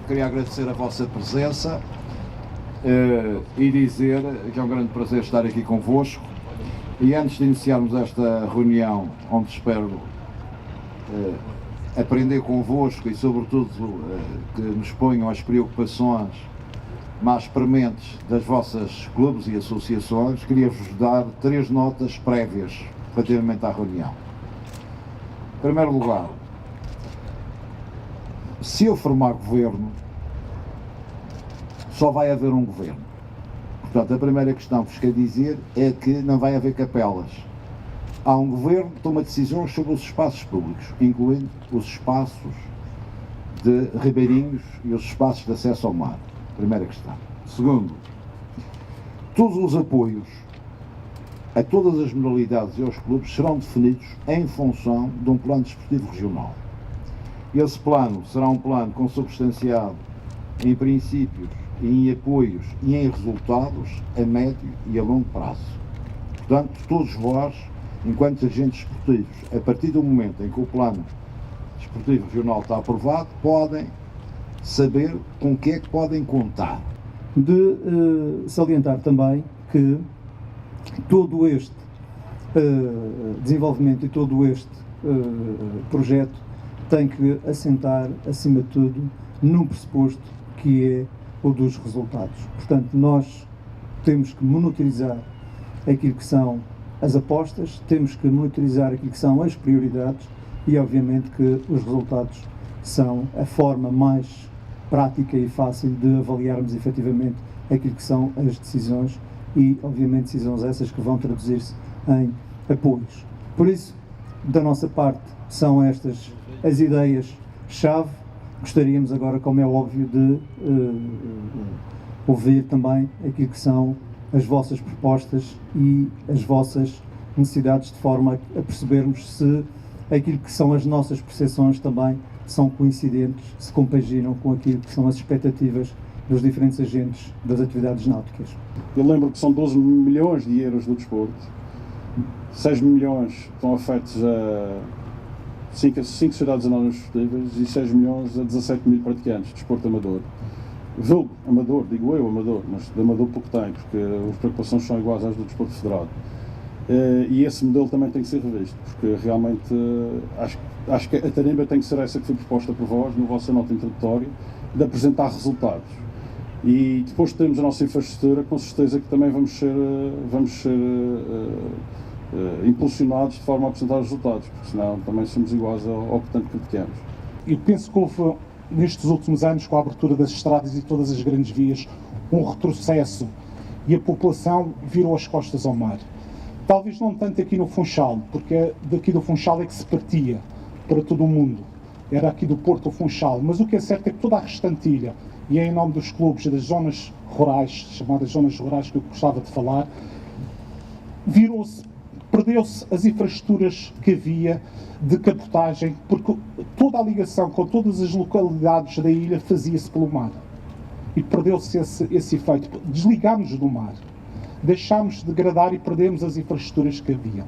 queria agradecer a vossa presença e dizer que é um grande prazer estar aqui convosco. E antes de iniciarmos esta reunião, onde espero aprender convosco e sobretudo que nos ponham as preocupações mais prementes das vossas clubes e associações, queria-vos dar 3 notas prévias relativamente à reunião. Em primeiro lugar, se eu formar governo, só vai haver um governo. Portanto, a primeira questão que vos quero dizer é que não vai haver capelas. Há um governo que toma decisões sobre os espaços públicos, incluindo os espaços de ribeirinhos e os espaços de acesso ao mar. Primeira questão. Segundo, todos os apoios a todas as modalidades e aos clubes serão definidos em função de um plano desportivo regional. Esse plano será um plano consubstanciado em princípios, em apoios e em resultados a médio e a longo prazo. Portanto, todos vós, enquanto agentes desportivos, a partir do momento em que o plano desportivo regional está aprovado, podem saber com o que é que podem contar. De salientar também que todo este desenvolvimento e todo este projeto tem que assentar, acima de tudo, num pressuposto que é o dos resultados. Portanto, nós temos que monitorizar aquilo que são as apostas, temos que monitorizar aquilo que são as prioridades e, obviamente, que os resultados são a forma mais prática e fácil de avaliarmos efetivamente aquilo que são as decisões e, obviamente, decisões essas que vão traduzir-se em apoios. Por isso, da nossa parte, são estas as ideias-chave. Gostaríamos agora, como é óbvio, de ouvir também aquilo que são as vossas propostas e as vossas necessidades, de forma a percebermos se aquilo que são as nossas percepções também são coincidentes, se compaginam com aquilo que são as expectativas dos diferentes agentes das atividades náuticas. Eu lembro que são 12 milhões de euros do desporto, 6 milhões estão afetos a 5 sociedades anónimas esportivas e 6 milhões a 17 mil praticantes de desporto amador. Vulgo amador, digo eu amador, mas de amador pouco tem, porque as preocupações são iguais às do desporto federado. E esse modelo também tem que ser revisto, porque realmente acho que a tarimba tem que ser essa que foi proposta por vós, na vossa nota introdutória, de apresentar resultados. E depois de termos a nossa infraestrutura, com certeza que também vamos ser impulsionados de forma a apresentar resultados, porque senão também somos iguais ao que tanto criticamos. Eu penso que houve, nestes últimos anos, com a abertura das estradas e todas as grandes vias, um retrocesso e a população virou as costas ao mar. Talvez não tanto aqui no Funchal, porque daqui do Funchal é que se partia para todo o mundo. Era aqui do Porto ao Funchal, mas o que é certo é que toda a restante ilha, e é em nome dos clubes e das zonas rurais, chamadas zonas rurais que eu gostava de falar, perdeu-se as infraestruturas que havia de cabotagem, porque toda a ligação com todas as localidades da ilha fazia-se pelo mar. E perdeu-se esse efeito. Desligámos do mar. Deixámos de degradar e perdemos as infraestruturas que havia.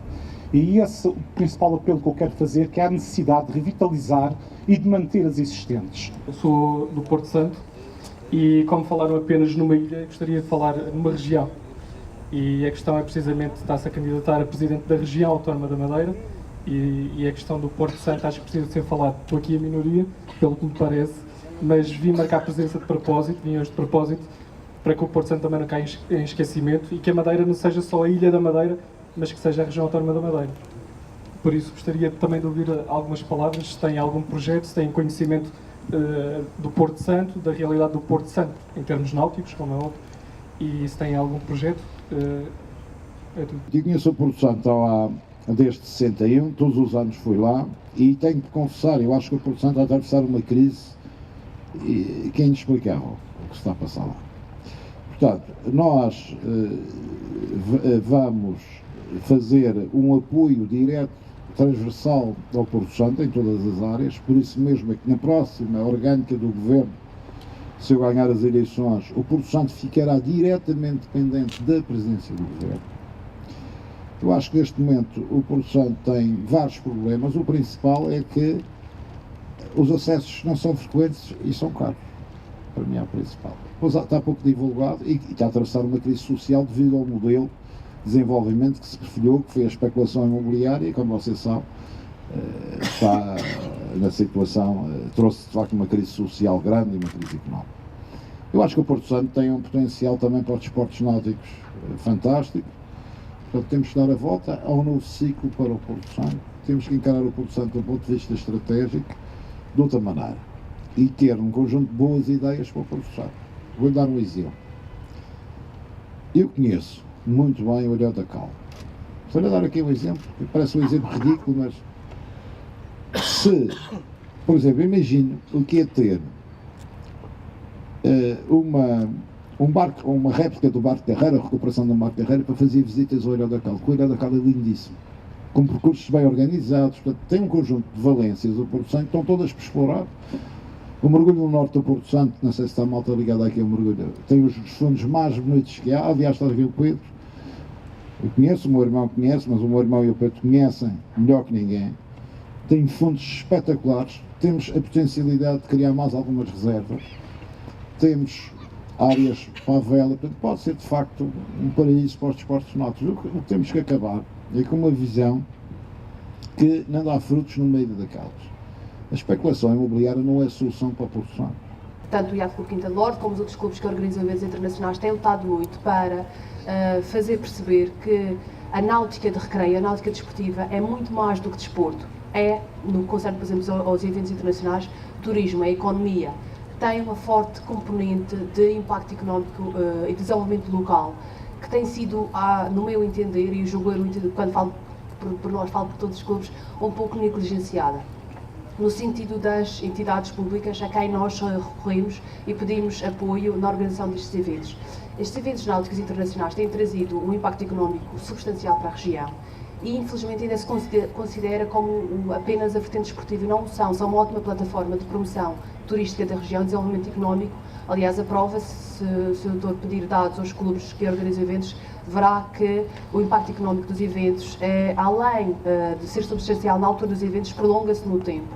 E esse é o principal apelo que eu quero fazer, que é a necessidade de revitalizar e de manter as existentes. Eu sou do Porto Santo e, como falaram apenas numa ilha, gostaria de falar numa região. E a questão é precisamente, está-se a candidatar a Presidente da Região Autónoma da Madeira e a questão do Porto Santo acho que precisa ser falado. Estou aqui a minoria, pelo que me parece, mas vim marcar a presença de propósito, vim hoje de propósito, para que o Porto Santo também não caia em esquecimento e que a Madeira não seja só a Ilha da Madeira, mas que seja a Região Autónoma da Madeira. Por isso gostaria também de ouvir algumas palavras, se têm algum projeto, se têm conhecimento do Porto Santo, da realidade do Porto Santo, em termos náuticos, como é óbvio, e se têm algum projeto. Eu conheço o Porto Santo desde 61, todos os anos fui lá e tenho de confessar, eu acho que o Porto Santo está a atravessar uma crise que é inexplicável o que se está a passar lá. Portanto, nós vamos fazer um apoio direto, transversal ao Porto Santo, em todas as áreas, por isso mesmo é que na próxima orgânica do Governo, se eu ganhar as eleições, o Porto Santo ficará diretamente dependente da presidência do Governo. Eu acho que neste momento o Porto Santo tem vários problemas, o principal é que os acessos não são frequentes e são caros. para mim é a principal. Pois está pouco divulgado e está a atravessar uma crise social devido ao modelo de desenvolvimento que se preferiu, que foi a especulação imobiliária, e como você sabe, está na situação, trouxe de facto uma crise social grande e uma crise económica. Eu acho que o Porto Santo tem um potencial também para os desportos náuticos fantástico. Portanto, temos que dar a volta ao novo ciclo para o Porto Santo. Temos que encarar o Porto Santo do ponto de vista estratégico de outra maneira e ter um conjunto de boas ideias para o Porto Santo. Vou dar um exemplo. Eu conheço muito bem o Ilhéu da Cal. Vou dar aqui um exemplo, que parece um exemplo ridículo, mas se, por exemplo, imagino o que é ter uma réplica do Barco de Terreira, a recuperação do Barco de Terreira, para fazer visitas ao Ilhéu da Cal. O Ilhéu da Cal é lindíssimo, com percursos bem organizados, portanto, tem um conjunto de valências do Porto Santo, estão todas por explorar. O mergulho no norte do Porto Santo, não sei se está a malta ligada aqui ao mergulho, tem os fundos mais bonitos que há. Aliás, está a Rio Pedro. Eu conheço, o meu irmão conhece, mas o meu irmão e o Pedro conhecem melhor que ninguém. Tem fundos espetaculares, temos a potencialidade de criar mais algumas reservas, temos áreas para a vela, portanto, pode ser de facto um paraíso para os desportos náuticos. O que temos que acabar é com uma visão que não dá frutos no meio daquelas. A especulação imobiliária não é a solução para o Porto Santo. Tanto o Yacht Clube Quinta do Norte como os outros clubes que organizam eventos internacionais têm lutado muito para fazer perceber que a náutica de recreio, a náutica desportiva, é muito mais do que desporto. É, no que concerne, por exemplo, aos eventos internacionais, turismo, a economia. Tem uma forte componente de impacto económico e desenvolvimento local, que tem sido, no meu entender, e julgo eu, quando falo por nós, falo por todos os clubes, um pouco negligenciada. No sentido das entidades públicas a quem nós recorremos e pedimos apoio na organização destes eventos. Estes eventos náuticos internacionais têm trazido um impacto económico substancial para a região e, infelizmente, ainda se considera como apenas a vertente desportiva, e não são uma ótima plataforma de promoção turística da região, desenvolvimento económico. Aliás, a prova, se o doutor pedir dados aos clubes que organizam eventos, verá que o impacto económico dos eventos, além de ser substancial na altura dos eventos, prolonga-se no tempo.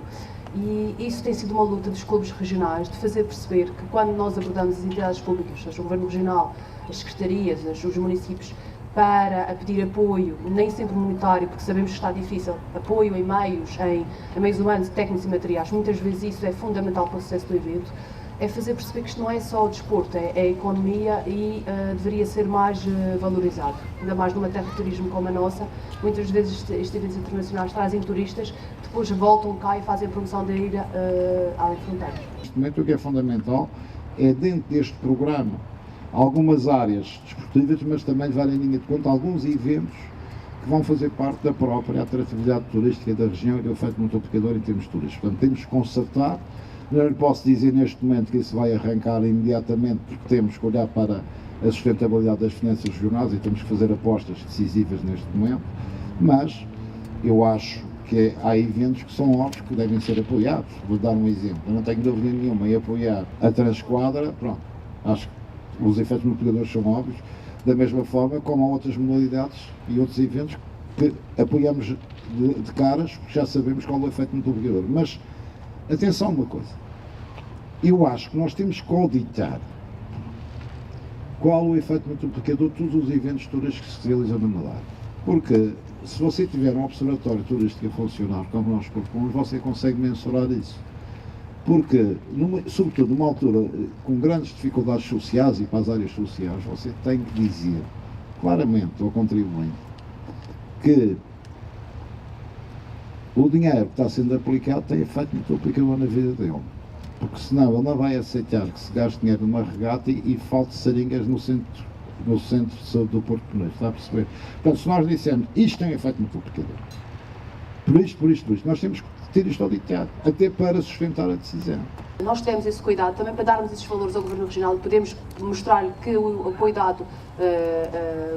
E isso tem sido uma luta dos clubes regionais, de fazer perceber que quando nós abordamos as entidades públicas, seja o Governo Regional, as secretarias, os municípios, para pedir apoio, nem sempre monetário, porque sabemos que está difícil, apoio em meios humanos, técnicos e materiais, muitas vezes isso é fundamental para o sucesso do evento, é fazer perceber que isto não é só o desporto, é a economia e deveria ser mais valorizado. Ainda mais numa terra de turismo como a nossa, muitas vezes estes eventos internacionais trazem turistas, depois voltam cá e fazem a promoção da ilha além de fronteiras. Neste momento o que é fundamental é, dentro deste programa, algumas áreas desportivas, mas também levar em linha de conta alguns eventos que vão fazer parte da própria atratividade turística da região e do efeito multiplicador em termos turísticos. Portanto, temos que consertar. Não lhe posso dizer neste momento que isso vai arrancar imediatamente, porque temos que olhar para a sustentabilidade das finanças regionais e temos que fazer apostas decisivas neste momento, mas eu acho que há eventos que são óbvios que devem ser apoiados. Vou dar um exemplo. Eu não tenho dúvida nenhuma em apoiar a Transquadra, pronto, acho que os efeitos multiplicadores são óbvios, da mesma forma como há outras modalidades e outros eventos que apoiamos de caras, porque já sabemos qual é o efeito multiplicador. Mas atenção a uma coisa, eu acho que nós temos que auditar qual o efeito multiplicador de todos os eventos turísticos que se realizam na Madeira. Porque se você tiver um observatório turístico a funcionar como nós propomos, você consegue mensurar isso. Porque, sobretudo numa altura com grandes dificuldades sociais e para as áreas sociais, você tem que dizer claramente ao contribuinte que o dinheiro que está sendo aplicado tem efeito multiplicador na vida dele. Porque senão ele não vai aceitar que se gaste dinheiro numa regata e falte seringas no centro de saúde do Porto Peneiro, está a perceber? Portanto, se nós dissermos isto tem efeito multiplicador, por isto, nós temos que ter isto auditado, até para sustentar a decisão. Nós tivemos esse cuidado também para darmos esses valores ao Governo Regional e podemos mostrar-lhe que o apoio dado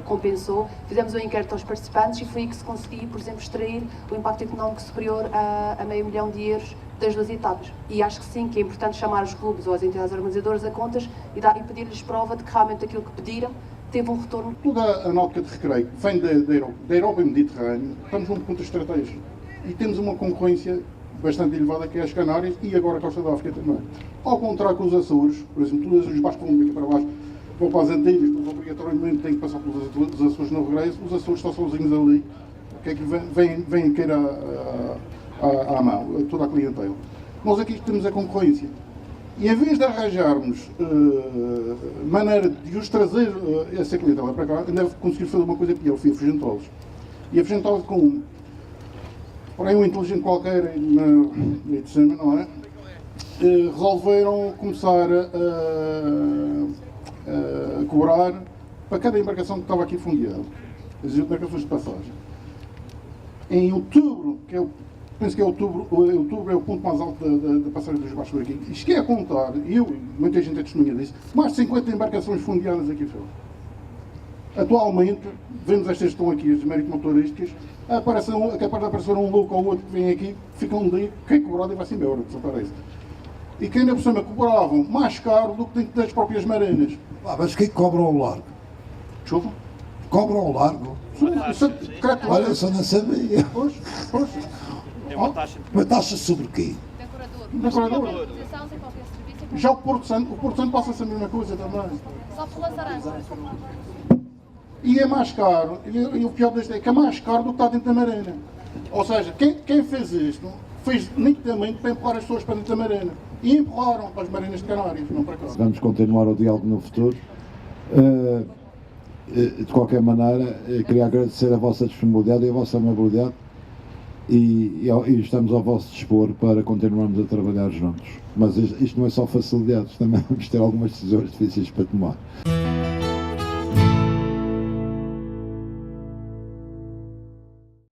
compensou. Fizemos um inquérito aos participantes e foi aí que se conseguiu, por exemplo, extrair o impacto económico superior a €500 mil das duas etapas. E acho que sim, que é importante chamar os clubes ou as entidades organizadoras a contas e pedir-lhes prova de que realmente aquilo que pediram teve um retorno. Toda a náutica de recreio vem da Europa e Mediterrâneo, estamos num ponto estratégico e temos uma concorrência bastante elevada, que é as Canárias e agora a Costa da África também. Ao contrário que os Açores, por exemplo, todos os barcos que vão daqui para baixo vão para as Antilhas, porque obrigatoriamente têm que passar pelos Açores no regresso, os Açores estão sozinhos ali, o que é que vem querer à mão, toda a clientela. Nós aqui temos a concorrência. E em vez de arranjarmos maneira de os trazer essa clientela para cá, ainda conseguir fazer uma coisa pior, fui a Fugentá-los. E a Fugentá-los com porém um inteligente qualquer de cima, não é? Resolveram começar a cobrar para cada embarcação que estava aqui fundeada, as embarcações de passagem. Em outubro, penso que outubro é o ponto mais alto da passagem dos barcos por aqui, e cheguei a contar, muita gente é testemunha disso, mais de 50 embarcações fundeadas aqui fora. Atualmente, vemos estas que estão aqui, as marítimo-motorísticas, é capaz de aparecer um louco ou outro que vem aqui, fica um dia, quem cobrado e vai-se embora, desaparece. E que ainda por cima cobravam mais caro do que dentro das próprias marinas. Mas quem cobra ao largo? Desculpa? Cobra ao largo? Olha, eu só não sabia. Pois. Uma taxa sobre quê? Decorador. Já o Porto Santo passa-se a mesma coisa também. Só pelas aranhas. E é mais caro, e o pior deste é que é mais caro do que está dentro da marina. Ou seja, quem fez isto, fez nitidamente para empurrar as pessoas para dentro da marina. E empurraram para as marinas de Canárias, não para cá. Vamos continuar o diálogo no futuro. De qualquer maneira, queria agradecer a vossa disponibilidade e a vossa amabilidade e estamos ao vosso dispor para continuarmos a trabalhar juntos. Mas isto não é só facilidades, também vamos ter algumas decisões difíceis para tomar.